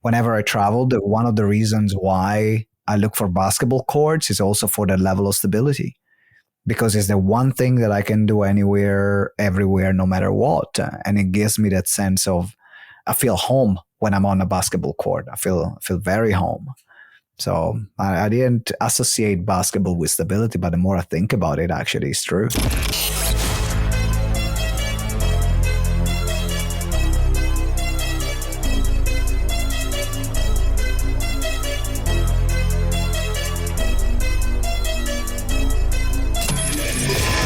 whenever I traveled, one of the reasons why I look for basketball courts is also for that level of stability, because it's the one thing that I can do anywhere, everywhere, no matter what. And it gives me that sense of, I feel home when I'm on a basketball court. I feel very home. So I didn't associate basketball with stability, but the more I think about it, actually it's true.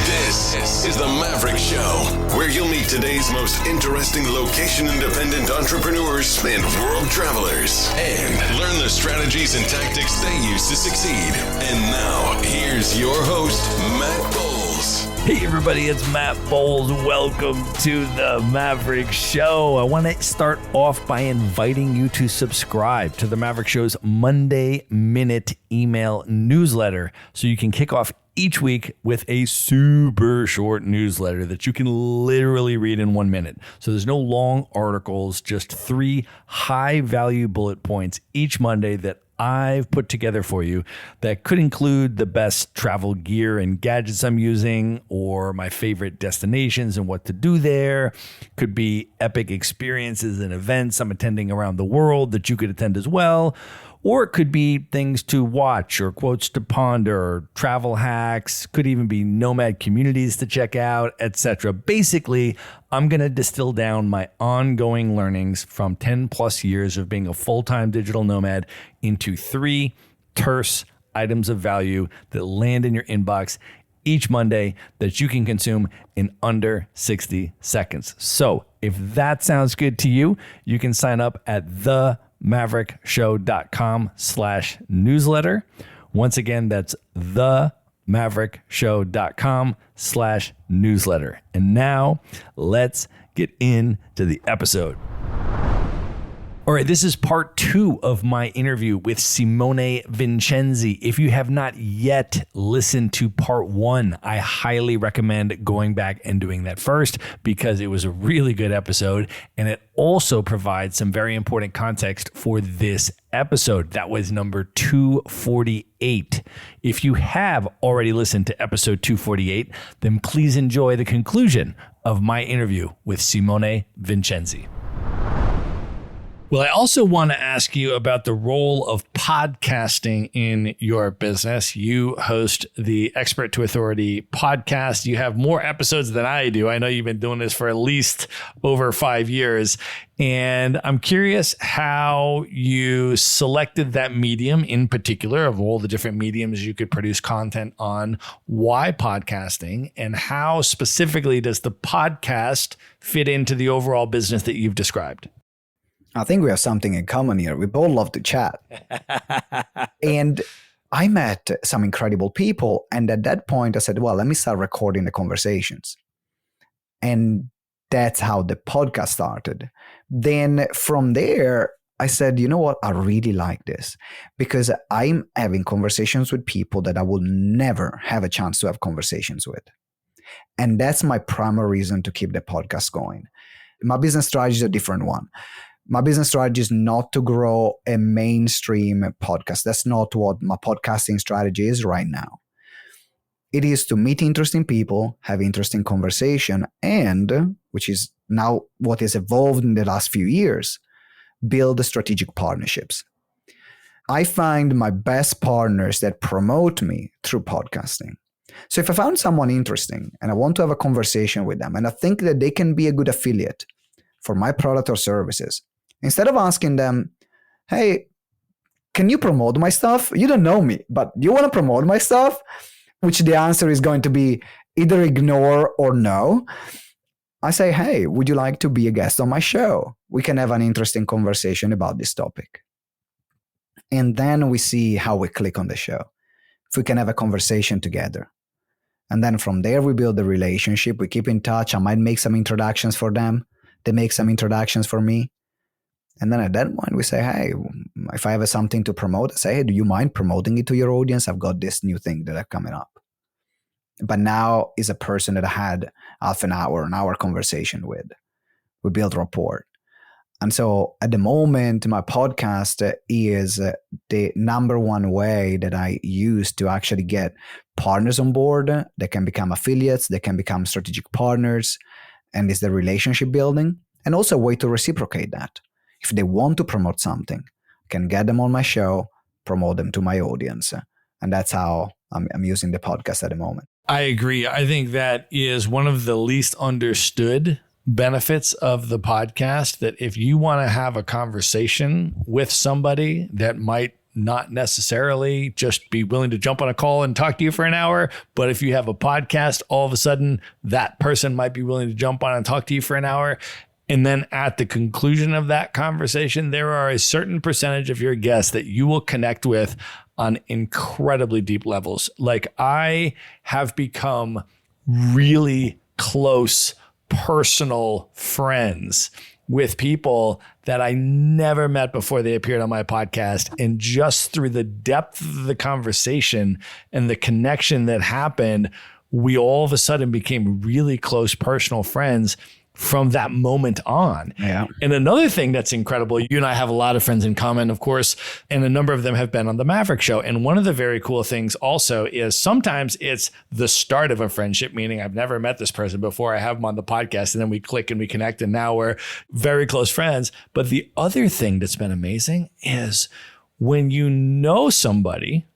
This is the Maverick Show, where you'll meet today's most interesting location-independent entrepreneurs and world travelers, and learn the strategies and tactics they use to succeed. And now, here's your host, Matt Bowles. Hey everybody, it's Matt Bowles. Welcome to the Maverick Show. I want to start off by inviting you to subscribe to the Maverick Show's Monday Minute email newsletter so you can kick off each week with a super short newsletter that you can literally read in 1 minute. So there's no long articles, just 3 high value bullet points each Monday that I've put together for you that could include the best travel gear and gadgets I'm using, or my favorite destinations and what to do there. Could be epic experiences and events I'm attending around the world that you could attend as well. Or it could be things to watch or quotes to ponder or travel hacks. Could even be nomad communities to check out, etc. Basically, I'm going to distill down my ongoing learnings from 10 plus years of being a full-time digital nomad into 3 terse items of value that land in your inbox each Monday that you can consume in under 60 seconds. So if that sounds good to you, you can sign up at themaverickshow.com/newsletter. Once again, that's themaverickshow.com/newsletter. And now let's get into the episode. All right, this is part 2 of my interview with Simone Vincenzi. If you have not yet listened to part 1, I highly recommend going back and doing that first, because it was a really good episode and it also provides some very important context for this episode. That was number 248. If you have already listened to episode 248, then please enjoy the conclusion of my interview with Simone Vincenzi. Well, I also want to ask you about the role of podcasting in your business. You host the Expert to Authority podcast. You have more episodes than I do. I know you've been doing this for at least over 5 years. And I'm curious how you selected that medium in particular, of all the different mediums you could produce content on. Why podcasting, and how specifically does the podcast fit into the overall business that you've described? I think we have something in common here. We both love to chat. And I met some incredible people. And at that point, I said, well, let me start recording the conversations. And that's how the podcast started. Then from there, I said, you know what? I really like this, because I'm having conversations with people that I will never have a chance to have conversations with. And that's my primary reason to keep the podcast going. My business strategy is a different one. My business strategy is not to grow a mainstream podcast. That's not what my podcasting strategy is right now. It is to meet interesting people, have interesting conversation, and, which is now what has evolved in the last few years, build strategic partnerships. I find my best partners that promote me through podcasting. So if I found someone interesting and I want to have a conversation with them, and I think that they can be a good affiliate for my product or services, instead of asking them, hey, can you promote my stuff? You don't know me, but you want to promote my stuff? Which the answer is going to be either ignore or no. I say, hey, would you like to be a guest on my show? We can have an interesting conversation about this topic. And then we see how we click on the show. If we can have a conversation together. And then from there, we build a relationship. We keep in touch. I might make some introductions for them. They make some introductions for me. And then at that point, we say, hey, if I have something to promote, I say, hey, do you mind promoting it to your audience? I've got this new thing that are coming up. But now is a person that I had half an hour conversation with. We build rapport. And so at the moment, my podcast is the number one way that I use to actually get partners on board. They can become affiliates, they can become strategic partners, and it's the relationship building, and also a way to reciprocate that. If they want to promote something, I can get them on my show, promote them to my audience. And that's how I'm using the podcast at the moment. I agree. I think that is one of the least understood benefits of the podcast, that if you want to have a conversation with somebody that might not necessarily just be willing to jump on a call and talk to you for an hour, but if you have a podcast, all of a sudden that person might be willing to jump on and talk to you for an hour. And then at the conclusion of that conversation, there are a certain percentage of your guests that you will connect with on incredibly deep levels. Like, I have become really close personal friends with people that I never met before they appeared on my podcast. And just through the depth of the conversation and the connection that happened, we all of a sudden became really close personal friends from that moment on. Yeah. And another thing that's incredible, you and I have a lot of friends in common, of course, and a number of them have been on the Maverick Show. And one of the very cool things also is sometimes it's the start of a friendship, meaning I've never met this person before. I have them on the podcast, and then we click and we connect, and now we're very close friends. But the other thing that's been amazing is when you know somebody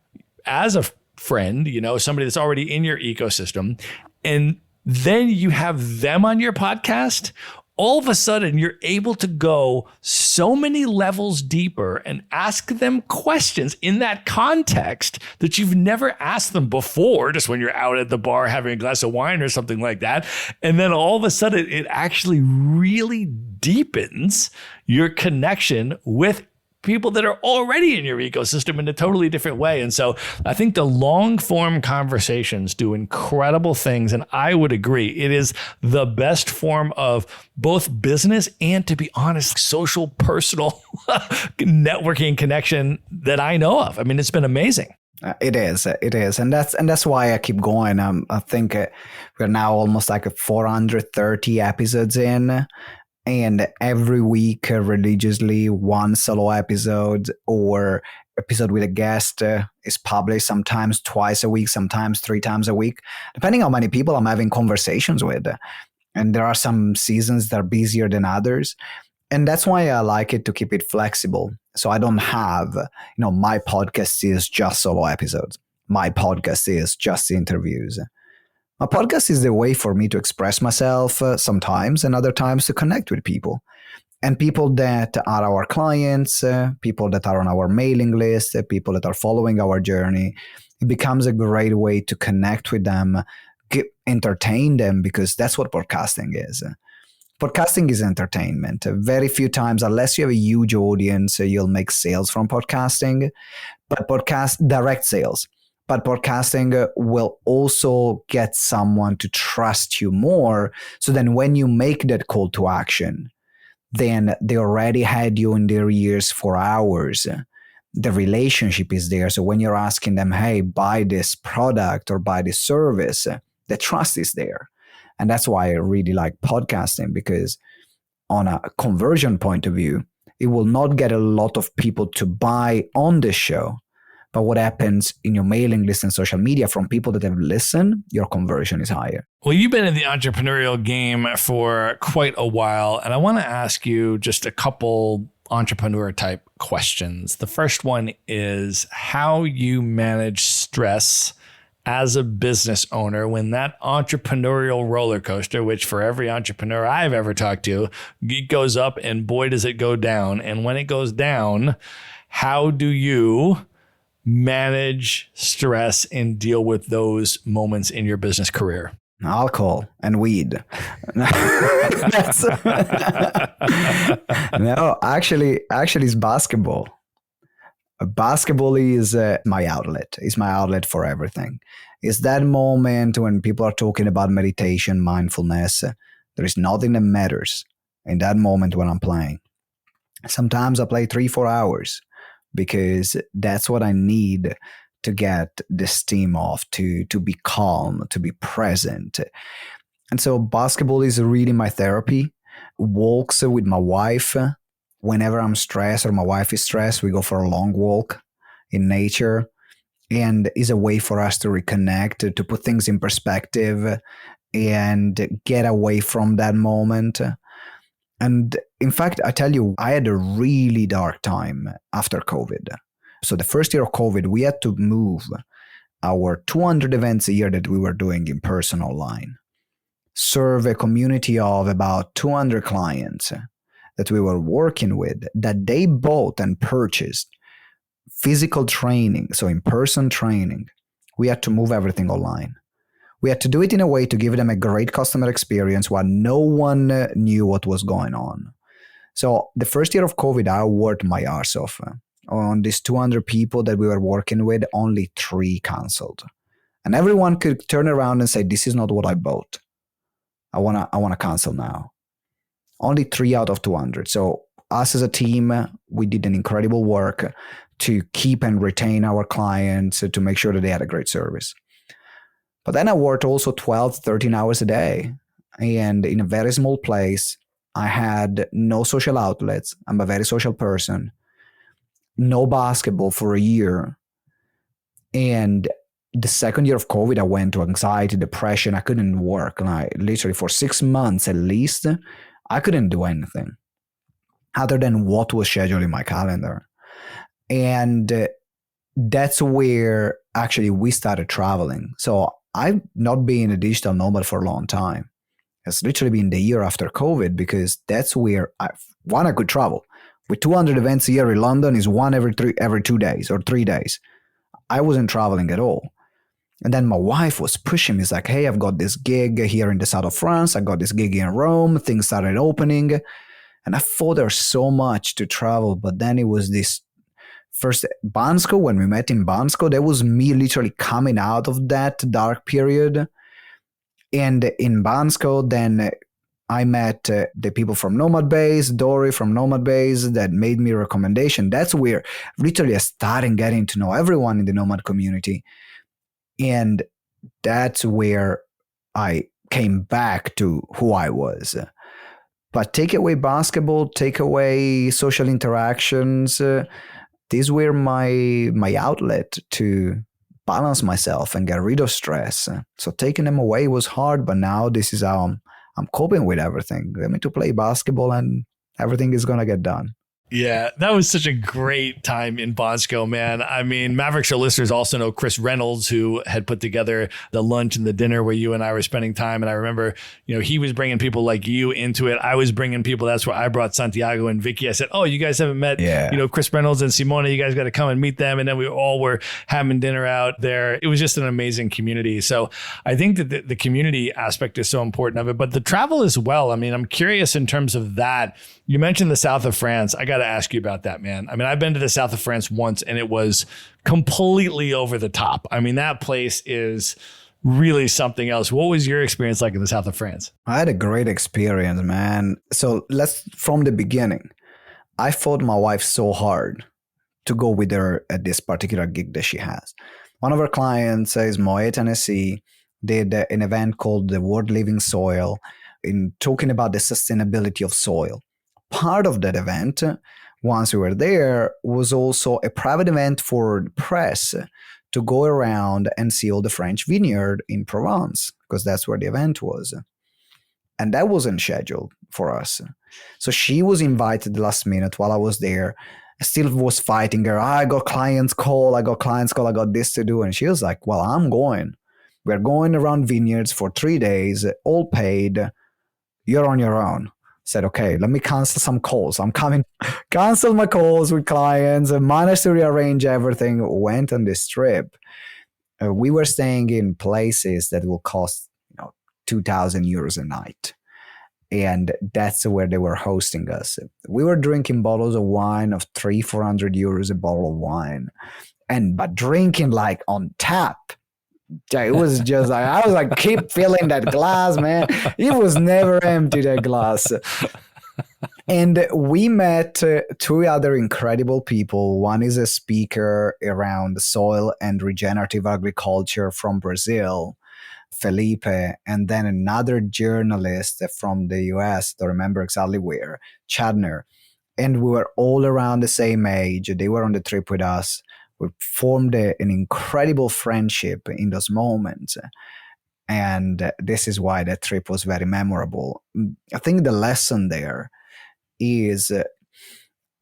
as a friend, you know, somebody that's already in your ecosystem, and then you have them on your podcast, all of a sudden you're able to go so many levels deeper and ask them questions in that context that you've never asked them before, just when you're out at the bar having a glass of wine or something like that. And then all of a sudden it actually really deepens your connection with people that are already in your ecosystem in a totally different way. And so I think the long form conversations do incredible things. And I would agree, it is the best form of both business and, to be honest, social, personal networking connection that I know of. I mean, it's been amazing. It is, and that's why I keep going. I think we're now almost like 430 episodes in. And every week, religiously, one solo episode or episode with a guest is published, sometimes twice a week, sometimes 3 times a week, depending on how many people I'm having conversations with. And there are some seasons that are busier than others. And that's why I like it to keep it flexible. So I don't have, my podcast is just solo episodes. My podcast is just interviews. My podcast is the way for me to express myself sometimes, and other times to connect with people. And people that are our clients, people that are on our mailing list, people that are following our journey. It becomes a great way to connect with them, entertain them, because that's what podcasting is. Podcasting is entertainment. Very few times, unless you have a huge audience, you'll make sales from podcasting, but direct sales. But podcasting will also get someone to trust you more. So then when you make that call to action, then they already had you in their ears for hours. The relationship is there. So when you're asking them, hey, buy this product or buy this service, the trust is there. And that's why I really like podcasting, because on a conversion point of view, it will not get a lot of people to buy on the show. But what happens in your mailing list and social media from people that have listened, your conversion is higher. Well, you've been in the entrepreneurial game for quite a while, and I want to ask you just a couple entrepreneur type questions. The first one is how you manage stress as a business owner when that entrepreneurial roller coaster, which for every entrepreneur I've ever talked to, it goes up and boy, does it go down. And when it goes down, how do you manage stress and deal with those moments in your business career? Alcohol and weed. No, actually it's basketball. Basketball is my outlet. It's my outlet for everything. It's that moment when people are talking about meditation, mindfulness. There is nothing that matters in that moment when I'm playing. Sometimes I play 3-4 hours, because that's what I need to get the steam off, to be calm, to be present. And so basketball is really my therapy. Walks with my wife whenever I'm stressed or my wife is stressed, we go for a long walk in nature, and is a way for us to reconnect, to put things in perspective and get away from that moment. And in fact, I tell you, I had a really dark time after COVID. So the first year of COVID, we had to move our 200 events a year that we were doing in person online, serve a community of about 200 clients that we were working with, that they bought and purchased physical training, so in-person training. We had to move everything online. We had to do it in a way to give them a great customer experience while no one knew what was going on. So the first year of COVID, I worked my arse off. On these 200 people that we were working with, only 3 canceled. And everyone could turn around and say, this is not what I bought. I wanna cancel now. Only 3 out of 200. So us as a team, we did an incredible work to keep and retain our clients, to make sure that they had a great service. But then I worked also 12, 13 hours a day. And in a very small place, I had no social outlets. I'm a very social person. No basketball for a year. And the second year of COVID, I went to anxiety, depression. I couldn't work. Like literally for 6 months at least, I couldn't do anything other than what was scheduled in my calendar. And that's where actually we started traveling. So I've not been a digital nomad for a long time. It's literally been the year after COVID, because that's where I could travel. With 200 events a year in London is one every 2 days or 3 days. I wasn't traveling at all. And then my wife was pushing me. It's like, hey, I've got this gig here in the south of France. I got this gig in Rome. Things started opening. And I thought there's so much to travel. But then it was this first Bansko, when we met in Bansko, that was me literally coming out of that dark period. And in Bansko, then I met the people from Nomad Base, Dory from Nomad Base, that made me a recommendation. That's where literally I started getting to know everyone in the Nomad community. And that's where I came back to who I was. But take away basketball, take away social interactions, these were my outlet to balance myself and get rid of stress. So taking them away was hard, but now this is how I'm coping with everything. Let me to play basketball and everything is going to get done. Yeah, that was such a great time in Bosco, man. I mean, Maverick Show listeners also know Chris Reynolds, who had put together the lunch and the dinner where you and I were spending time. And I remember, he was bringing people like you into it. I was bringing people. That's where I brought Santiago and Vicky. I said, oh, you guys haven't met, Chris Reynolds and Simone. You guys got to come and meet them. And then we all were having dinner out there. It was just an amazing community. So I think that the community aspect is so important of it, but the travel as well. I mean, I'm curious in terms of that. You mentioned the south of France. I got to ask you about that, man. I mean, I've been to the south of France once and it was completely over the top. I mean, that place is really something else. What was your experience like in the south of France? I had a great experience, man. So let's from the beginning. I fought my wife so hard to go with her at this particular gig that she has. One of her clients is Moet Tennessee, did an event called The World Living Soil, in talking about the sustainability of soil. Part of that event, once we were there, was also a private event for the press to go around and see all the French vineyard in Provence, because that's where the event was. And that wasn't scheduled for us. So she was invited last minute while I was there. I still was fighting her. I got clients call, I got this to do. And she was like, well, I'm going. We're going around vineyards for 3 days, all paid. You're on your own. Said, okay, let me cancel some calls. I'm coming. Cancel my calls with clients and managed to rearrange everything. Went on this trip. We were staying in places that will cost 2,000 euros a night. And that's where they were hosting us. We were drinking bottles of wine of 300-400 euros a bottle of wine. But drinking like on tap. It was just like, I was like, keep filling that glass, man. It was never empty, that glass. And we met 2 other incredible people. One is a speaker around soil and regenerative agriculture from Brazil, Felipe, and then another journalist from the US, don't remember exactly where, Chadner. And we were all around the same age. They were on the trip with us. We formed an incredible friendship in those moments. And this is why that trip was very memorable. I think the lesson there is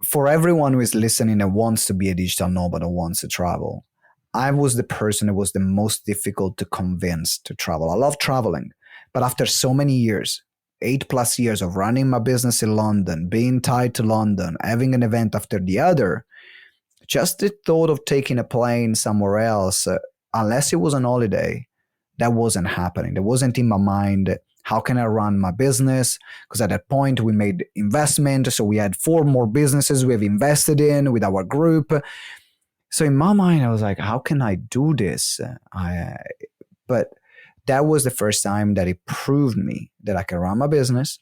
for everyone who is listening and wants to be a digital nomad or wants to travel, I was the person that was the most difficult to convince to travel. I love traveling, but after so many years, 8+ years of running my business in London, being tied to London, having an event after the other, just the thought of taking a plane somewhere else, unless it was on holiday, that wasn't happening. That wasn't in my mind. How can I run my business? Because at that point we made investment. So we had 4 more businesses we've invested in with our group. So in my mind, I was like, how can I do this? But that was the first time that it proved me that I can run my business,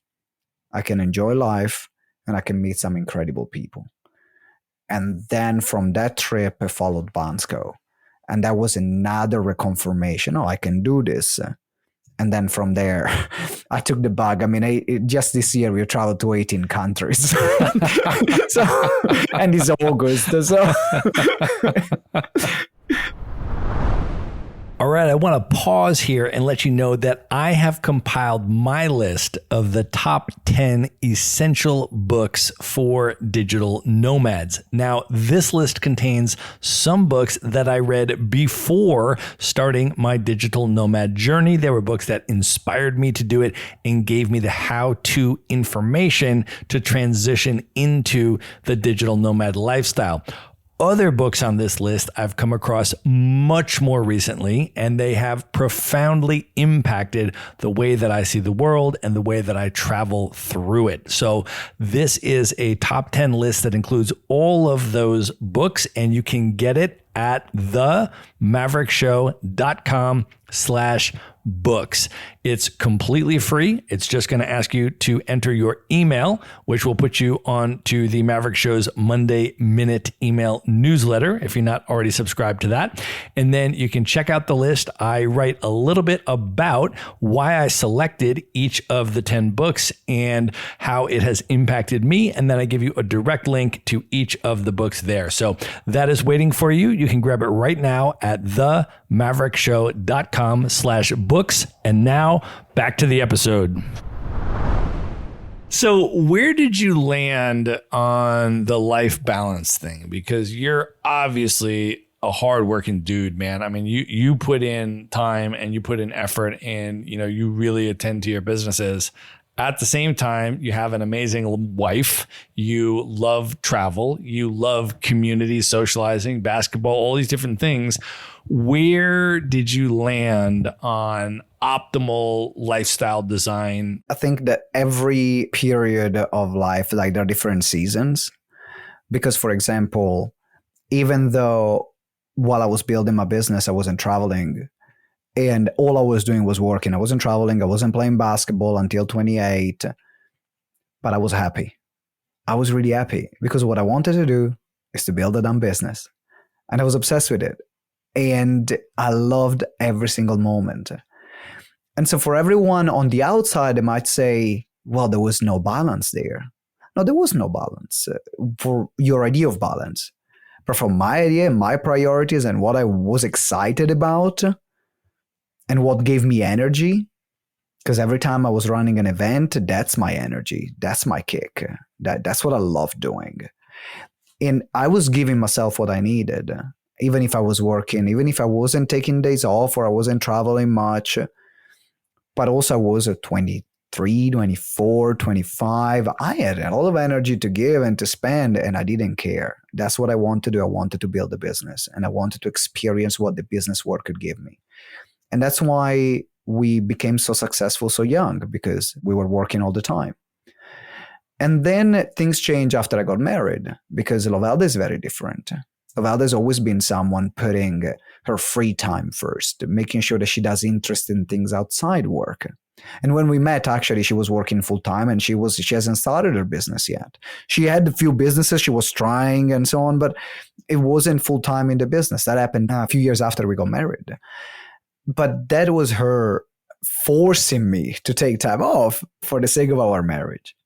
I can enjoy life, and I can meet some incredible people. And then from that trip, I followed Bansko. And that was another reconfirmation. Oh, I can do this. And then from there, I took the bug. I mean, just this year, we traveled to 18 countries. And it's August. So. All right, I want to pause here and let you know that I have compiled my list of the top 10 essential books for digital nomads. Now, this list contains some books that I read before starting my digital nomad journey. There were books that inspired me to do it and gave me the how-to information to transition into the digital nomad lifestyle. Other books on this list I've come across much more recently, and they have profoundly impacted the way that I see the world and the way that I travel through it. So this is a top 10 list that includes all of those books, and you can get it at themaverickshow.com/books. It's completely free. It's just going to ask you to enter your email, which will put you on to the Maverick Show's Monday Minute email newsletter if you're not already subscribed to that. And then you can check out the list. I write a little bit about why I selected each of the 10 books and how it has impacted me. And then I give you a direct link to each of the books there. So that is waiting for you. You can grab it right now at themaverickshow.com/books. And now back to the episode. So where did you land on the life balance thing? Because you're obviously a hardworking dude, man. I mean, you put in time and you put in effort, and you really attend to your businesses. At the same time, you have an amazing wife. You love travel. You love community, socializing, basketball, all these different things. Where did you land on optimal lifestyle design? I think that every period of life, like there are different seasons. Because, for example, even though while I was building my business, I wasn't traveling, and all I was doing was working. I wasn't traveling. I wasn't playing basketball until 28. But I was happy. I was really happy because what I wanted to do is to build a damn business. And I was obsessed with it. And I loved every single moment. And so for everyone on the outside, they might say, well, there was no balance there. No, there was no balance for your idea of balance. But for my idea, my priorities, and what I was excited about, and what gave me energy, because every time I was running an event, that's my energy. That's my kick. That's what I love doing. And I was giving myself what I needed, even if I was working, even if I wasn't taking days off or I wasn't traveling much. But also I was at 23, 24, 25. I had a lot of energy to give and to spend, and I didn't care. That's what I wanted to do. I wanted to build a business, and I wanted to experience what the business world could give me. And that's why we became so successful so young, because we were working all the time. And then things changed after I got married, because Lovelda is very different. Lovelda has always been someone putting her free time first, making sure that she does interesting things outside work. And when we met, actually, she was working full time, and she hasn't started her business yet. She had a few businesses she was trying and so on, but it wasn't full time in the business. That happened a few years after we got married. But that was her forcing me to take time off for the sake of our marriage.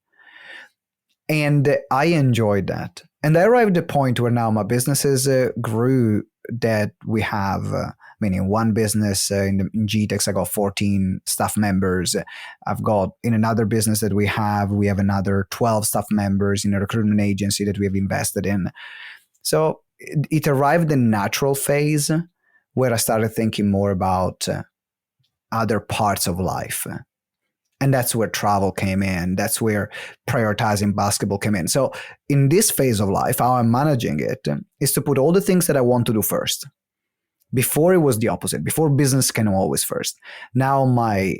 And I enjoyed that. And I arrived at a point where now my businesses grew, that we have, meaning one business in GTEx, I got 14 staff members. I've got in another business that we have another 12 staff members in a recruitment agency that we have invested in. So it arrived in a natural phase where I started thinking more about other parts of life. And that's where travel came in. That's where prioritizing basketball came in. So in this phase of life, how I'm managing it is to put all the things that I want to do first. Before it was the opposite. Before, business came always first. Now my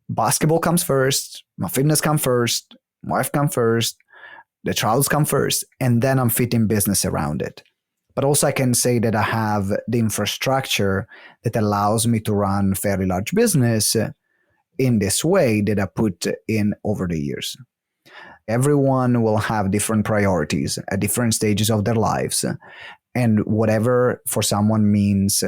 basketball comes first, my fitness comes first, my wife comes first, the travels come first, and then I'm fitting business around it. But also I can say that I have the infrastructure that allows me to run fairly large business in this way that I put in over the years. Everyone will have different priorities at different stages of their lives. And whatever for someone means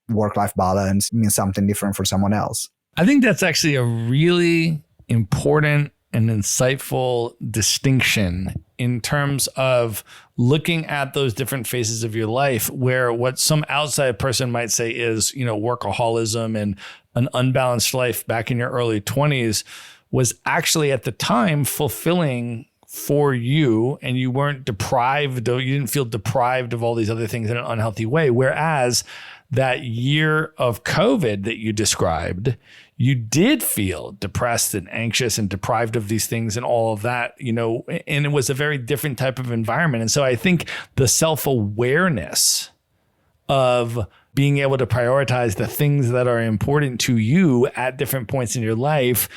work-life balance means something different for someone else. I think that's actually a really important and insightful distinction in terms of looking at those different phases of your life, where what some outside person might say is, workaholism and an unbalanced life back in your early 20s was actually at the time fulfilling for you, and you weren't deprived, you didn't feel deprived of all these other things in an unhealthy way. Whereas that year of COVID that you described, you did feel depressed and anxious and deprived of these things and all of that, and it was a very different type of environment. And so I think the self-awareness of being able to prioritize the things that are important to you at different points in your life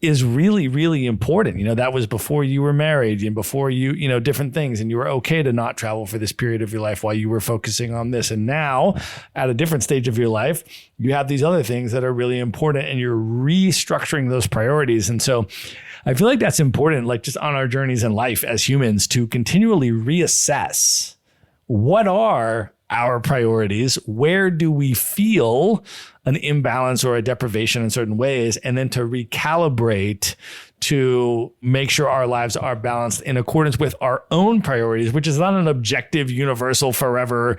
is really, really important. That was before you were married and before you, different things, and you were okay to not travel for this period of your life while you were focusing on this. And now at a different stage of your life, you have these other things that are really important and you're restructuring those priorities. And so I feel like that's important, like just on our journeys in life as humans, to continually reassess what are our priorities, where do we feel an imbalance or a deprivation in certain ways, and then to recalibrate to make sure our lives are balanced in accordance with our own priorities, which is not an objective, universal, forever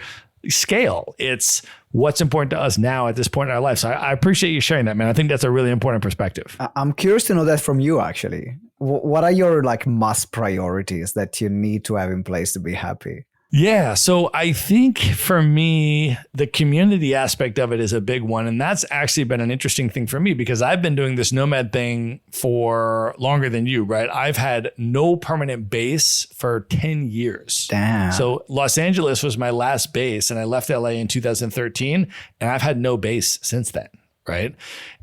scale. It's what's important to us now at this point in our life. So I appreciate you sharing that, man. I think that's a really important perspective. I'm curious to know that from you, actually. What are your must priorities that you need to have in place to be happy? Yeah. So I think for me, the community aspect of it is a big one. And that's actually been an interesting thing for me because I've been doing this nomad thing for longer than you, right? I've had no permanent base for 10 years. Damn. So Los Angeles was my last base and I left LA in 2013 and I've had no base since then, right?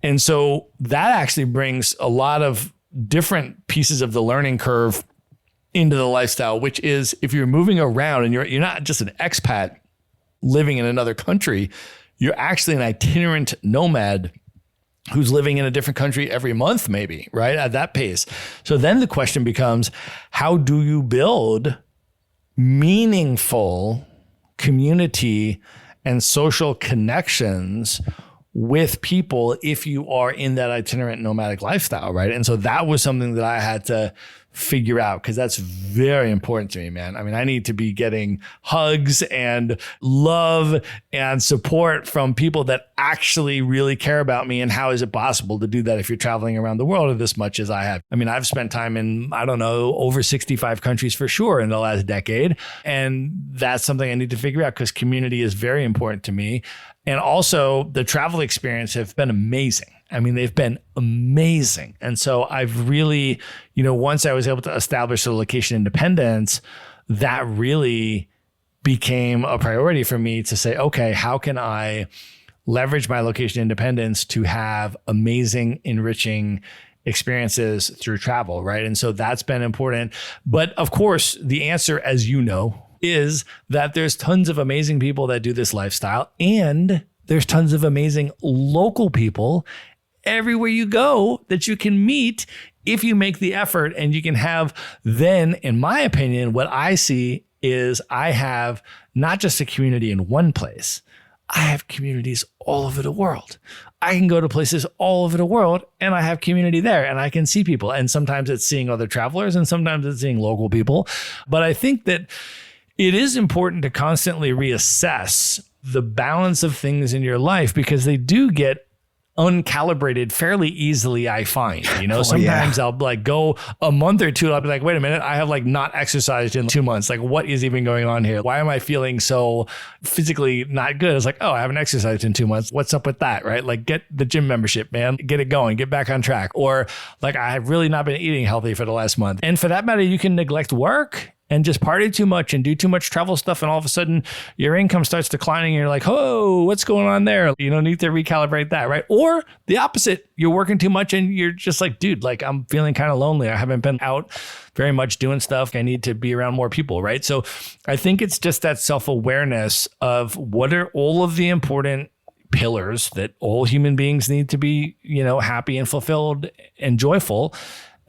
And so that actually brings a lot of different pieces of the learning curve into the lifestyle, which is if you're moving around and you're not just an expat living in another country, you're actually an itinerant nomad who's living in a different country every month, maybe, right? At that pace. So then the question becomes, how do you build meaningful community and social connections with people if you are in that itinerant nomadic lifestyle, right? And so that was something that I had to figure out because that's very important to me, man. I mean, I need to be getting hugs and love and support from people that actually really care about me. And how is it possible to do that if you're traveling around the world this much as I have? I mean, I've spent time in, over 65 countries for sure in the last decade. And that's something I need to figure out because community is very important to me. And also the travel experience have been amazing. I mean, they've been amazing. And so I've really, once I was able to establish the location independence, that really became a priority for me to say, okay, how can I leverage my location independence to have amazing, enriching experiences through travel, right? And so that's been important. But of course, the answer, as you know, is that there's tons of amazing people that do this lifestyle and there's tons of amazing local people everywhere you go that you can meet if you make the effort. And you can have then, in my opinion, what I see is I have not just a community in one place. I have communities all over the world. I can go to places all over the world and I have community there and I can see people. And sometimes it's seeing other travelers and sometimes it's seeing local people. But I think that it is important to constantly reassess the balance of things in your life because they do get uncalibrated fairly easily, I find. Sometimes I'll like go a month or two, I'll be like, wait a minute, I have like not exercised in 2 months. Like, what is even going on here? Why am I feeling so physically not good? It's like, oh, I haven't exercised in 2 months. What's up with that, right? Like, get the gym membership, man. Get it going. Get back on track. Or like, I have really not been eating healthy for the last month. And for that matter, you can neglect work and just party too much and do too much travel stuff. And all of a sudden your income starts declining and you're like, oh, what's going on there? You need to recalibrate that, right? Or the opposite, you're working too much and you're just like, dude, like I'm feeling kind of lonely. I haven't been out very much doing stuff. I need to be around more people, right? So I think it's just that self-awareness of what are all of the important pillars that all human beings need to be, happy and fulfilled and joyful.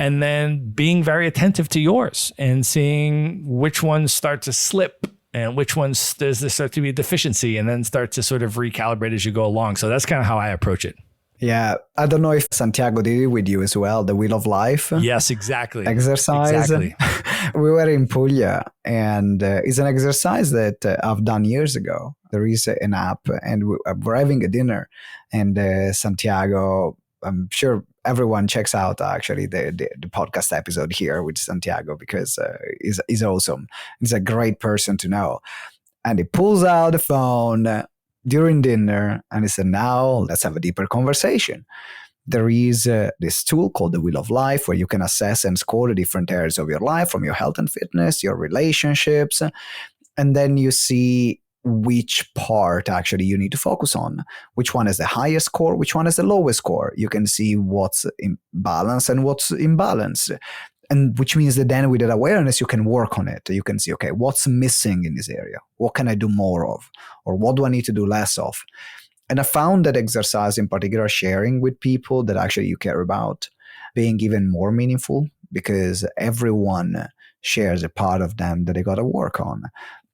And then being very attentive to yours and seeing which ones start to slip and which ones does there start to be a deficiency and then start to sort of recalibrate as you go along. So that's kind of how I approach it. Yeah. I don't know if Santiago did it with you as well, the Wheel of Life. Yes, exactly. Exercise. Exactly. We were in Puglia and it's an exercise that I've done years ago. There is an app and we're having a dinner and Santiago, I'm sure everyone checks out actually the podcast episode here with Santiago because he's awesome. He's a great person to know. And he pulls out the phone during dinner and he said, now let's have a deeper conversation. There is this tool called the Wheel of Life where you can assess and score the different areas of your life from your health and fitness, your relationships. And then you see which part actually you need to focus on, which one is the highest score, which one is the lowest score. You can see what's in balance and what's imbalanced. And which means that then with that awareness, you can work on it. You can see, okay, what's missing in this area? What can I do more of? Or what do I need to do less of? And I found that exercise in particular, sharing with people that actually you care about, being even more meaningful because everyone shares a part of them that they got to work on.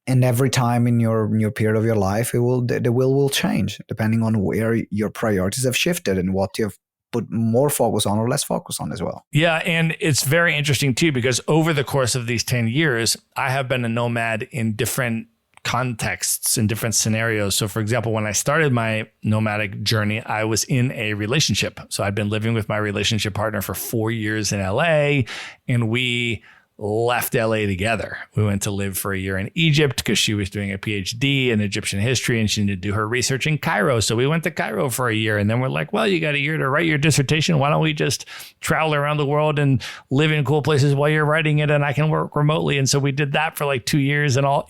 And every time in your period of your life, the will will change depending on where your priorities have shifted and what you've put more focus on or less focus on as well. Yeah. And it's very interesting too, because over the course of these 10 years, I have been a nomad in different contexts and different scenarios. So for example, when I started my nomadic journey, I was in a relationship. So I'd been living with my relationship partner for 4 years in LA and we left LA together. We went to live for a year in Egypt because she was doing a PhD in Egyptian history and she needed to do her research in Cairo. So we went to Cairo for a year and then we're like, well, you got a year to write your dissertation. Why don't we just travel around the world and live in cool places while you're writing it and I can work remotely. And so we did that for like 2 years and all,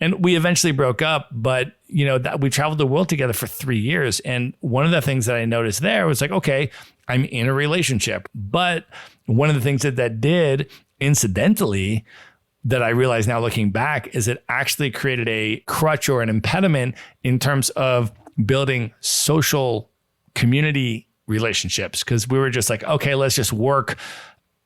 and we eventually broke up, but that we traveled the world together for 3 years. And one of the things that I noticed there was like, okay, I'm in a relationship, but one of the things that did incidentally that I realize now looking back is it actually created a crutch or an impediment in terms of building social community relationships. Because we were just like, okay, let's just work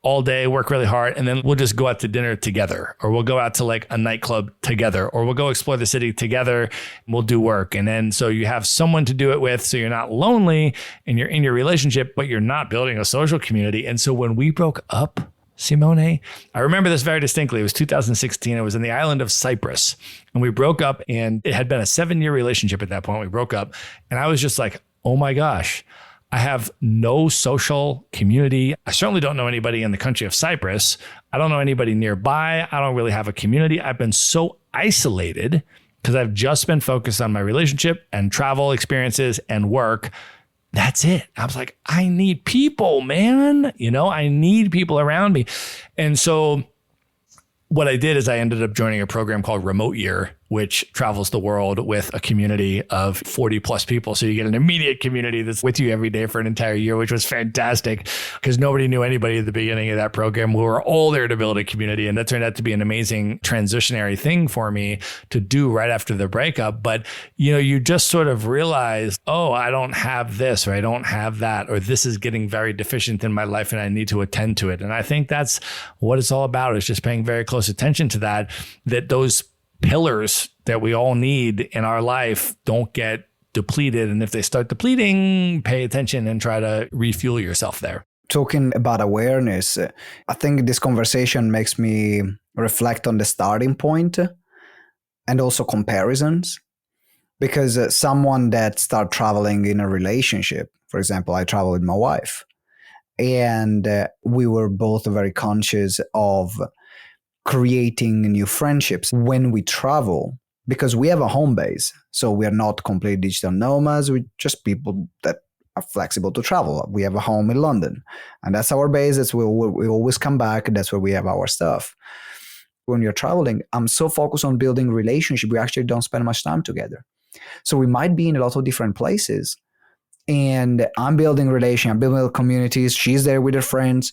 all day, work really hard, and then we'll just go out to dinner together, or we'll go out to like a nightclub together, or we'll go explore the city together, and we'll do work. And then so you have someone to do it with, so you're not lonely and you're in your relationship, but you're not building a social community. And so when we broke up, Simone, I remember this very distinctly. It was 2016. It was in the island of Cyprus. And we broke up and it had been a 7-year relationship at that point. We broke up and I was just like, oh my gosh, I have no social community. I certainly don't know anybody in the country of Cyprus. I don't know anybody nearby. I don't really have a community. I've been so isolated because I've just been focused on my relationship and travel experiences and work. That's it. I was like, I need people, man. I need people around me. And so what I did is I ended up joining a program called Remote Year, which travels the world with a community of 40 plus people. So you get an immediate community that's with you every day for an entire year, which was fantastic because nobody knew anybody at the beginning of that program. We were all there to build a community. And that turned out to be an amazing transitionary thing for me to do right after the breakup. But, you just sort of realize, oh, I don't have this, or I don't have that, or this is getting very deficient in my life and I need to attend to it. And I think that's what it's all about, is just paying very close attention to that those pillars that we all need in our life don't get depleted. And if they start depleting, pay attention and try to refuel yourself there. Talking about awareness, I think this conversation makes me reflect on the starting point and also comparisons. Because someone that start traveling in a relationship, for example, I travel with my wife, and we were both very conscious of creating new friendships when we travel, because we have a home base. So we are not complete digital nomads. We're just people that are flexible to travel. We have a home in London, and that's our base. That's where we always come back. That's where we have our stuff. When you're traveling, I'm so focused on building relationship, we actually don't spend much time together. So we might be in a lot of different places, and I'm building relations, I'm building communities. She's there with her friends,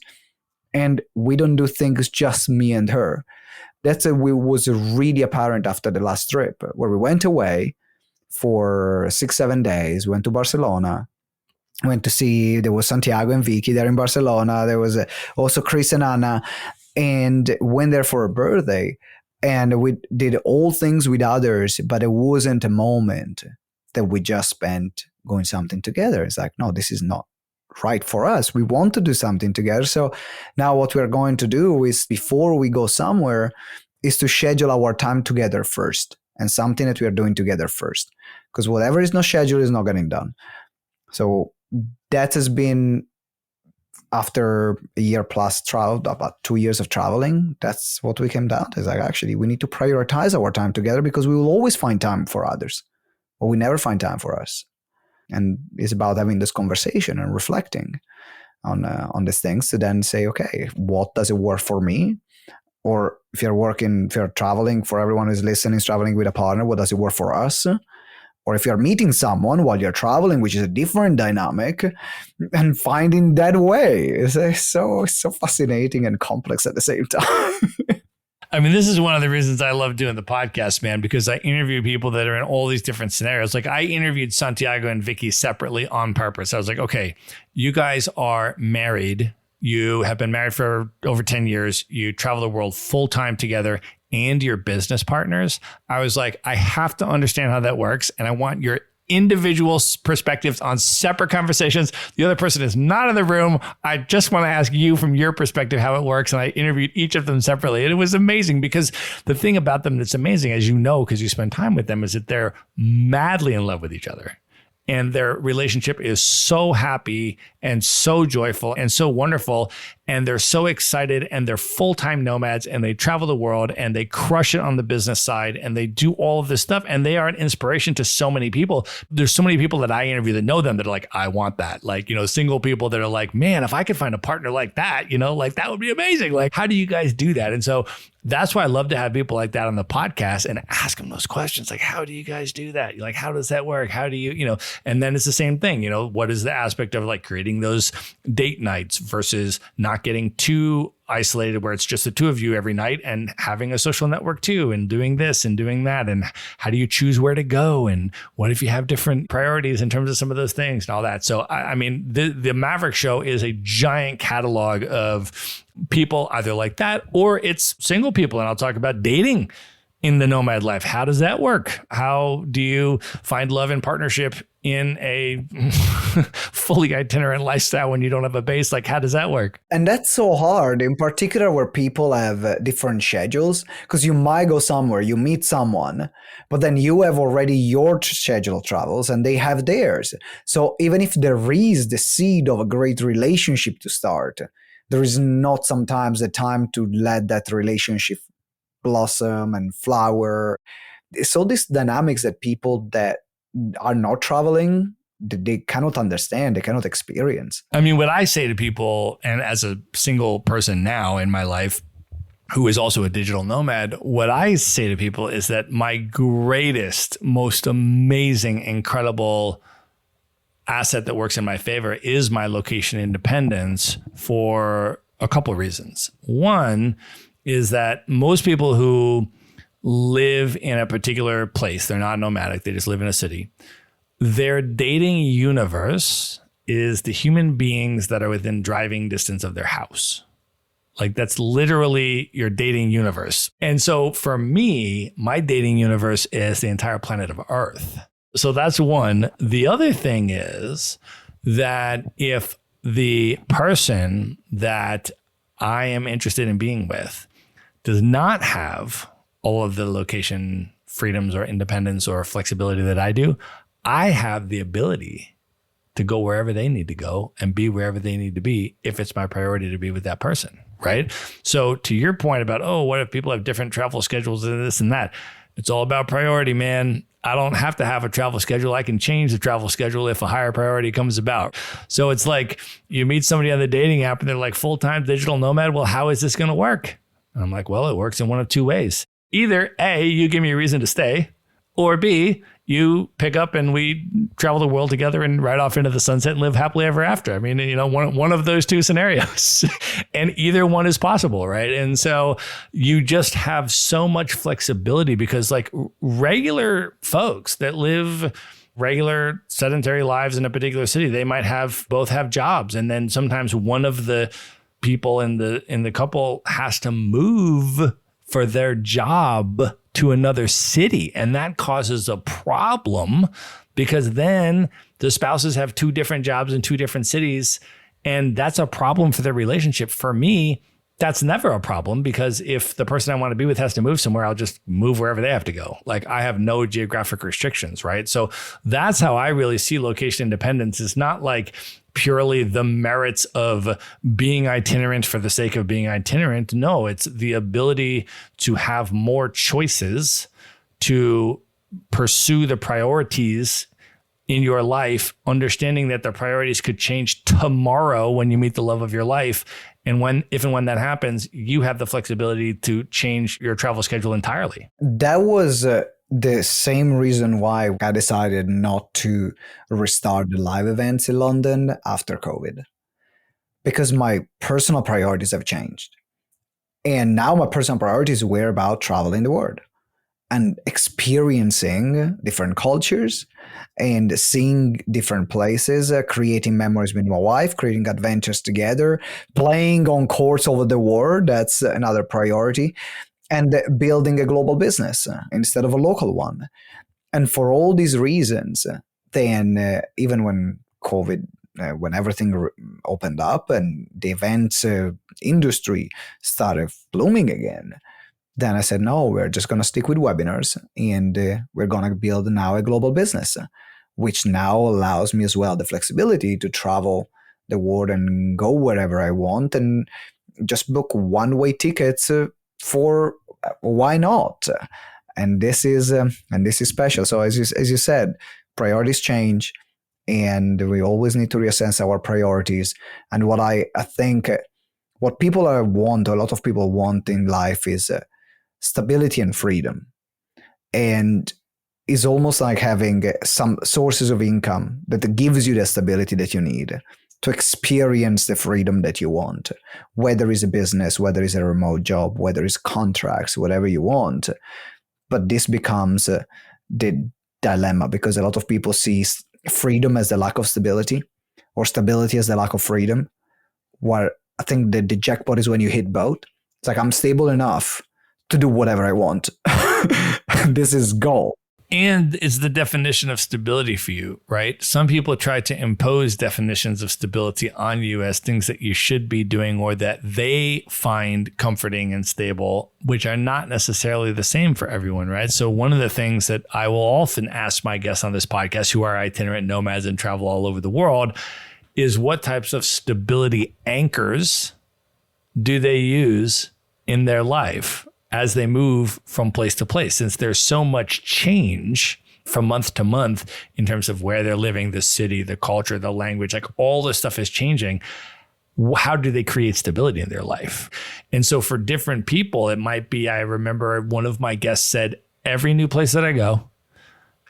and we don't do things just me and her. That's was really apparent after the last trip, where we went away for 6-7 days, went to Barcelona, went to see, there was Santiago and Vicky there in Barcelona. There was also Chris and Anna, and went there for a birthday. And we did all things with others, but it wasn't a moment that we just spent going something together. It's like, no, this is not right for us. We want to do something together. So now what we're going to do is, before we go somewhere, is to schedule our time together first, and something that we are doing together first. Because whatever is not scheduled is not getting done. So that has been, after a year plus travel, about 2 years of traveling, that's what we came down to. Is like, actually, we need to prioritize our time together, because we will always find time for others, but we never find time for us. And it's about having this conversation and reflecting on these things to then say, okay, what does it work for me? Or if you're traveling, for everyone who's listening, is traveling with a partner, what does it work for us? Or if you're meeting someone while you're traveling, which is a different dynamic, and finding that way is so fascinating and complex at the same time. I mean, this is one of the reasons I love doing the podcast, man, because I interview people that are in all these different scenarios. Like, I interviewed Santiago and Vicky separately on purpose. I was like, okay, you guys are married. You have been married for over 10 years. You travel the world full time together, and your business partners. I was like, I have to understand how that works. And I want your individual perspectives on separate conversations. The other person is not in the room. I just want to ask you from your perspective how it works. And I interviewed each of them separately. And it was amazing, because the thing about them that's amazing, as you know, because you spend time with them, is that they're madly in love with each other. And their relationship is so happy and so joyful and so wonderful. And they're so excited, and they're full-time nomads, and they travel the world, and they crush it on the business side, and they do all of this stuff. And they are an inspiration to so many people. There's so many people that I interview that know them that are like, I want that. Like, single people that are like, man, if I could find a partner like that, like that would be amazing. Like, how do you guys do that? And so that's why I love to have people like that on the podcast and ask them those questions. Like, how do you guys do that? Like, how does that work? How do you, and then it's the same thing, what is the aspect of like creating those date nights versus not getting too isolated where it's just the two of you every night, and having a social network too, and doing this and doing that. And how do you choose where to go? And what if you have different priorities in terms of some of those things and all that? So, I mean, the Maverick Show is a giant catalog of people either like that, or it's single people. And I'll talk about dating in the nomad life. How does that work? How do you find love and partnership in a fully itinerant lifestyle when you don't have a base? Like, how does that work? And that's so hard, in particular where people have different schedules, because you might go somewhere, you meet someone, but then you have already your scheduled travels and they have theirs. So even if there is the seed of a great relationship to start, there is not sometimes the time to let that relationship blossom and flower. So these dynamics that people that are not traveling, they cannot understand, they cannot experience. I mean, what I say to people, and as a single person now in my life who is also a digital nomad, what I say to people is that my greatest, most amazing, incredible asset that works in my favor is my location independence, for a couple of reasons. One is that most people who live in a particular place, they're not nomadic, they just live in a city. Their dating universe is the human beings that are within driving distance of their house. Like, that's literally your dating universe. And so for me, my dating universe is the entire planet of Earth. So that's one. The other thing is that if the person that I am interested in being with does not have all of the location freedoms or independence or flexibility that I do, I have the ability to go wherever they need to go and be wherever they need to be if it's my priority to be with that person, right? So to your point about, oh, what if people have different travel schedules and this and that? It's all about priority, man. I don't have to have a travel schedule. I can change the travel schedule if a higher priority comes about. So it's like you meet somebody on the dating app and they're like full-time digital nomad. Well, how is this going to work? And I'm like, well, it works in one of two ways. Either A, you give me a reason to stay, or B, you pick up and we travel the world together and ride off into the sunset and live happily ever after. I mean, one of those two scenarios and either one is possible, right? And so you just have so much flexibility because like regular folks that live regular sedentary lives in a particular city, they might both have jobs. And then sometimes one of the people in the couple has to move for their job to another city. And that causes a problem because then the spouses have two different jobs in two different cities. And that's a problem for their relationship. For me, that's never a problem because if the person I want to be with has to move somewhere, I'll just move wherever they have to go. Like I have no geographic restrictions, right? So that's how I really see location independence. It's not like purely the merits of being itinerant for the sake of being itinerant. No, it's the ability to have more choices to pursue the priorities in your life, understanding that the priorities could change tomorrow when you meet the love of your life. And if and when that happens, you have the flexibility to change your travel schedule entirely. That was the same reason why I decided not to restart the live events in London after COVID, because my personal priorities have changed. And now my personal priorities were about traveling the world and experiencing different cultures and seeing different places, creating memories with my wife, creating adventures together, playing on courts over the world. That's another priority. And building a global business instead of a local one. And for all these reasons, then even when COVID, when everything opened up and the events industry started blooming again, then I said, no, we're just going to stick with webinars and we're going to build now a global business, which now allows me as well the flexibility to travel the world and go wherever I want and just book one-way tickets for why not? And this is special. So as you said, priorities change, and we always need to reassess our priorities. And what I think, what people want, a lot of people want in life is stability and freedom, and is almost like having some sources of income that gives you the stability that you need to experience the freedom that you want, whether it's a business, whether it's a remote job, whether it's contracts, whatever you want. But this becomes the dilemma because a lot of people see freedom as the lack of stability or stability as the lack of freedom, where I think the jackpot is when you hit both. It's like I'm stable enough to do whatever I want. This is goal. And it's the definition of stability for you, right? Some people try to impose definitions of stability on you as things that you should be doing or that they find comforting and stable, which are not necessarily the same for everyone, right? So one of the things that I will often ask my guests on this podcast who are itinerant nomads and travel all over the world is what types of stability anchors do they use in their life as they move from place to place, since there's so much change from month to month in terms of where they're living, the city, the culture, the language, like all this stuff is changing. How do they create stability in their life? And so for different people, it might be, I remember one of my guests said, every new place that I go,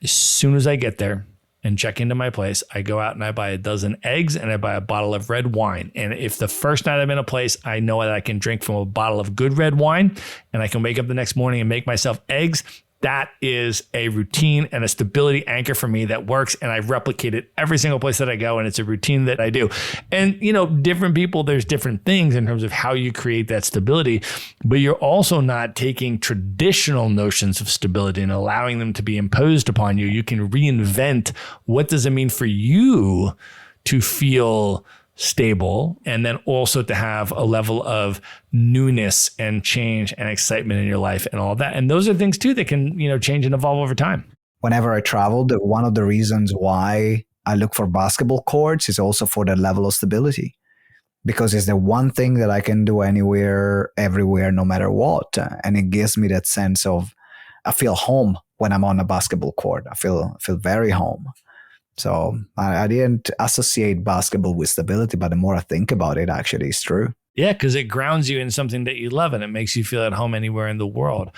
as soon as I get there and check into my place, I go out and I buy a dozen eggs and I buy a bottle of red wine. And if the first night I'm in a place, I know that I can drink from a bottle of good red wine and I can wake up the next morning and make myself eggs That is a routine and a stability anchor for me that works, and I replicate it every single place that I go, and it's a routine that I do. And, different people, there's different things in terms of how you create that stability, but you're also not taking traditional notions of stability and allowing them to be imposed upon you. You can reinvent what does it mean for you to feel stable, and then also to have a level of newness and change and excitement in your life and all that. And those are things too that can, change and evolve over time. Whenever I traveled, one of the reasons why I look for basketball courts is also for the level of stability, because it's the one thing that I can do anywhere, everywhere, no matter what. And it gives me that sense of, I feel home when I'm on a basketball court. I feel very home. So I didn't associate basketball with stability, but the more I think about it, actually, it's true. Yeah, because it grounds you in something that you love and it makes you feel at home anywhere in the world.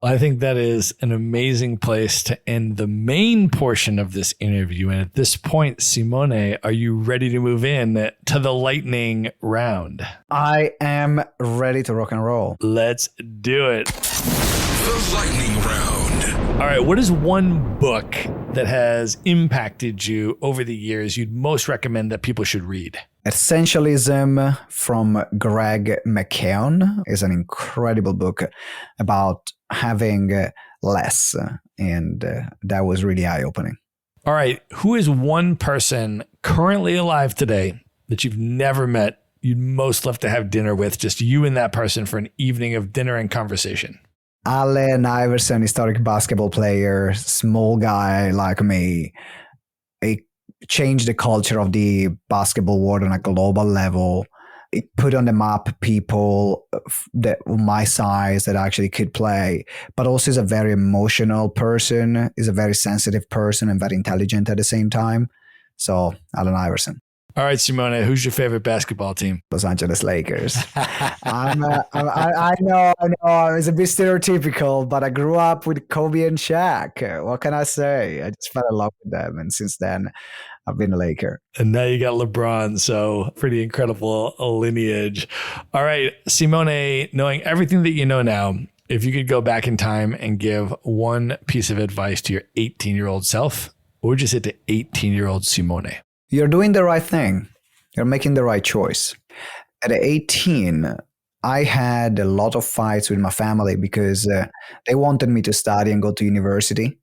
I think that is an amazing place to end the main portion of this interview. And at this point, Simone, are you ready to move in to the lightning round? I am ready to rock and roll. Let's do it. The lightning round. All right. What is one book that has impacted you over the years you'd most recommend that people should read? Essentialism from Greg McKeown is an incredible book about having less. And that was really eye-opening. All right. Who is one person currently alive today that you've never met you'd most love to have dinner with, just you and that person for an evening of dinner and conversation? Allen Iverson, historic basketball player, small guy like me. He changed the culture of the basketball world on a global level. It put on the map people that my size that actually could play, but also is a very emotional person, is a very sensitive person and very intelligent at the same time. So Allen Iverson. All right, Simone, who's your favorite basketball team? Los Angeles Lakers. I know, it's a bit stereotypical, but I grew up with Kobe and Shaq. What can I say? I just fell in love with them, and since then, I've been a Laker. And now you got LeBron, so pretty incredible lineage. All right, Simone, knowing everything that you know now, if you could go back in time and give one piece of advice to your 18-year-old self, what would you say to 18-year-old Simone? You're doing the right thing. You're making the right choice. At 18, I had a lot of fights with my family because they wanted me to study and go to university.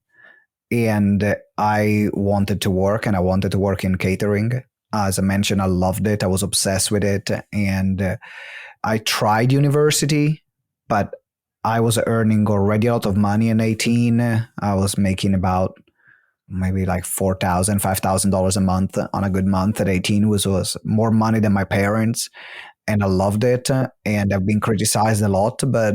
And I wanted to work, and I wanted to work in catering. As I mentioned, I loved it. I was obsessed with it. And I tried university, but I was earning already a lot of money at 18. I was making about maybe like $4,000, $5,000 a month on a good month at 18, which was more money than my parents. And I loved it. And I've been criticized a lot, but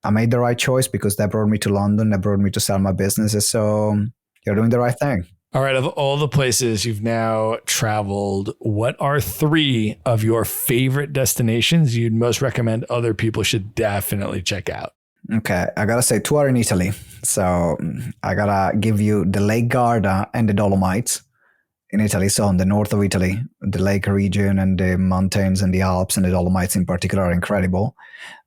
I made the right choice because that brought me to London. That brought me to sell my businesses. So you're doing the right thing. All right. Of all the places you've now traveled, what are 3 of your favorite destinations you'd most recommend other people should definitely check out? Okay, I gotta say 2 are in Italy. So I gotta give you the Lake Garda and the Dolomites in Italy. So in the north of Italy, the lake region and the mountains and the Alps and the Dolomites in particular are incredible.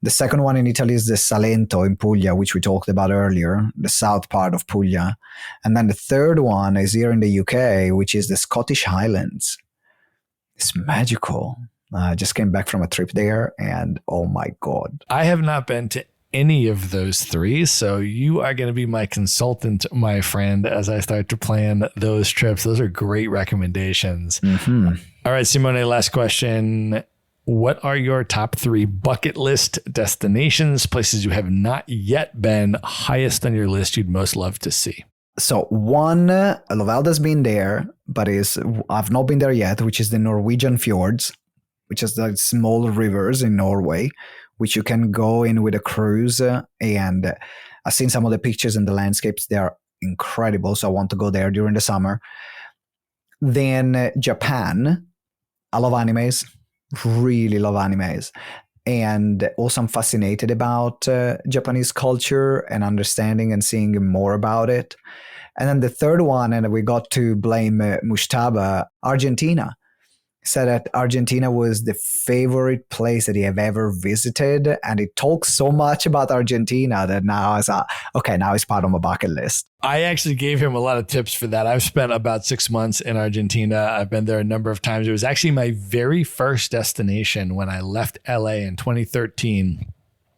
The second one in Italy is the Salento in Puglia, which we talked about earlier, the south part of Puglia. And then the third one is here in the UK, which is the Scottish Highlands. It's magical. I just came back from a trip there and oh my God. I have not been to any of those 3. So you are going to be my consultant, my friend, as I start to plan those trips. Those are great recommendations. Mm-hmm. All right, Simone, last question. What are your top 3 bucket list destinations, places you have not yet been, highest on your list you'd most love to see? So one, Lovelda's been there, but I've not been there yet, which is the Norwegian fjords, which is the small rivers in Norway, which you can go in with a cruise. And I've seen some of the pictures and the landscapes. They are incredible. So I want to go there during the summer. Then Japan. I love animes. Really love animes. And also I'm fascinated about Japanese culture and understanding and seeing more about it. And then the third one, and we got to blame Mujtaba, Argentina. said that Argentina was the favorite place that he have ever visited. And he talks so much about Argentina that now I thought, okay, now it's part of my bucket list. I actually gave him a lot of tips for that. I've spent about 6 months in Argentina. I've been there a number of times. It was actually my very first destination when I left LA in 2013.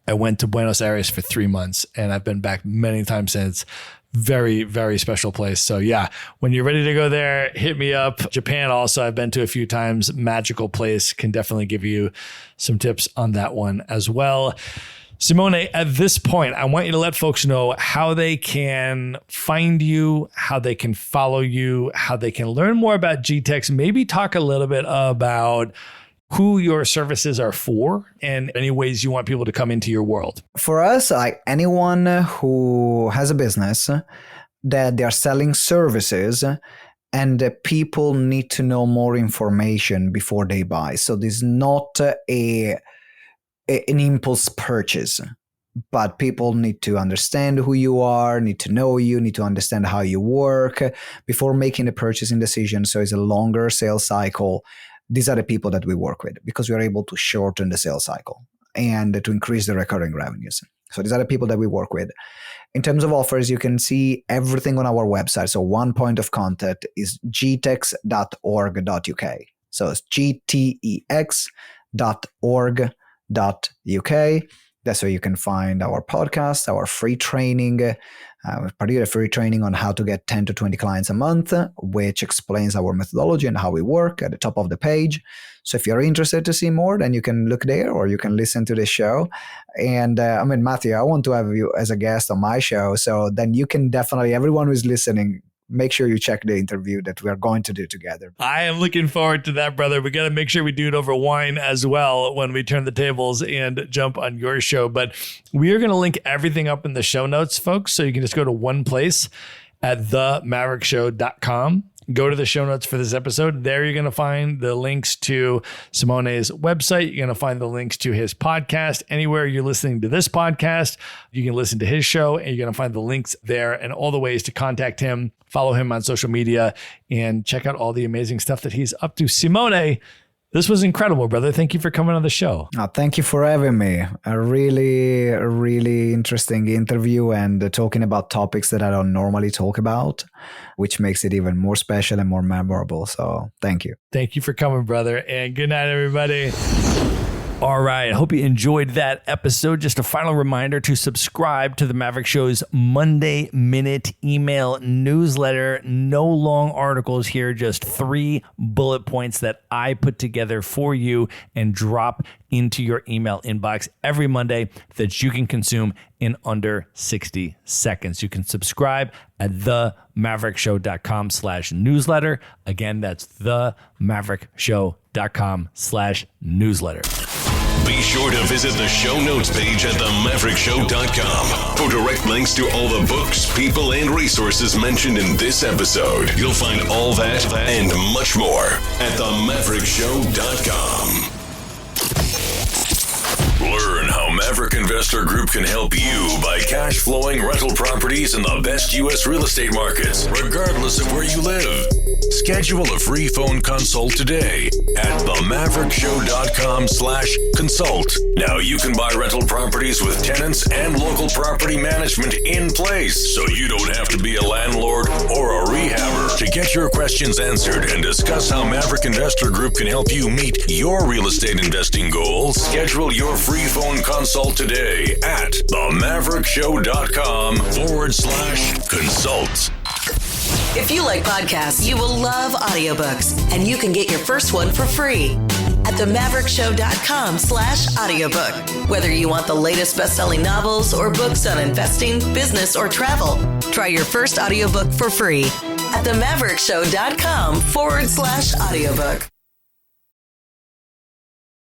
I went to Buenos Aires for 3 months, and I've been back many times since. Very, very special place. So yeah, when you're ready to go there, hit me up. Japan also, I've been to a few times. Magical place. Can definitely give you some tips on that one as well. Simone, at this point, I want you to let folks know how they can find you, how they can follow you, how they can learn more about GTEx, maybe talk a little bit about who your services are for and any ways you want people to come into your world. For us, like anyone who has a business that they are selling services and people need to know more information before they buy. So this is not an impulse purchase, but people need to understand who you are, need to know you, need to understand how you work before making a purchasing decision. So it's a longer sales cycle. These are the people that we work with because we are able to shorten the sales cycle and to increase the recurring revenues. So these are the people that we work with. In terms of offers, you can see everything on our website. So one point of contact is gtex.org.uk. So it's gtex.org.uk. That's where you can find our podcast, our free training, particularly free training on how to get 10 to 20 clients a month, which explains our methodology and how we work at the top of the page. So if you're interested to see more, then you can look there or you can listen to the show. And Matthew, I want to have you as a guest on my show. So then you can definitely, everyone who's listening, make sure you check the interview that we are going to do together. I am looking forward to that, brother. We got to make sure we do it over wine as well when we turn the tables and jump on your show. But we are going to link everything up in the show notes, folks. So you can just go to one place at themaverickshow.com. Go to the show notes for this episode. There you're going to find the links to Simone's website. You're going to find the links to his podcast. Anywhere you're listening to this podcast, you can listen to his show, and you're going to find the links there and all the ways to contact him, follow him on social media, and check out all the amazing stuff that he's up to. Simone, this was incredible, brother. Thank you for coming on the show. Thank you for having me. A really interesting interview and talking about topics that I don't normally talk about, which makes it even more special and more memorable. So thank you. Thank you for coming, brother. And good night, everybody. All right. I hope you enjoyed that episode. Just a final reminder to subscribe to the Maverick Show's Monday Minute email newsletter. No long articles here, just 3 bullet points that I put together for you and drop into your email inbox every Monday that you can consume in under 60 seconds. You can subscribe at themaverickshow.com/newsletter. Again, that's themaverickshow.com/newsletter. Be sure to visit the show notes page at themaverickshow.com for direct links to all the books, people, and resources mentioned in this episode. You'll find all that and much more at themaverickshow.com. Learn how Maverick Investor Group can help you buy cash flowing rental properties in the best U.S. real estate markets, regardless of where you live. Schedule a free phone consult today at themaverickshow.com/consult. Now you can buy rental properties with tenants and local property management in place, so you don't have to be a landlord or a rehabber. To get your questions answered and discuss how Maverick Investor Group can help you meet your real estate investing goals, schedule your free phone consult today at themaverickshow.com/consult. If you like podcasts, you will love audiobooks, and you can get your first one for free at themaverickshow.com/audiobook. Whether you want the latest best-selling novels or books on investing, business, or travel, try your first audiobook for free at themaverickshow.com/audiobook.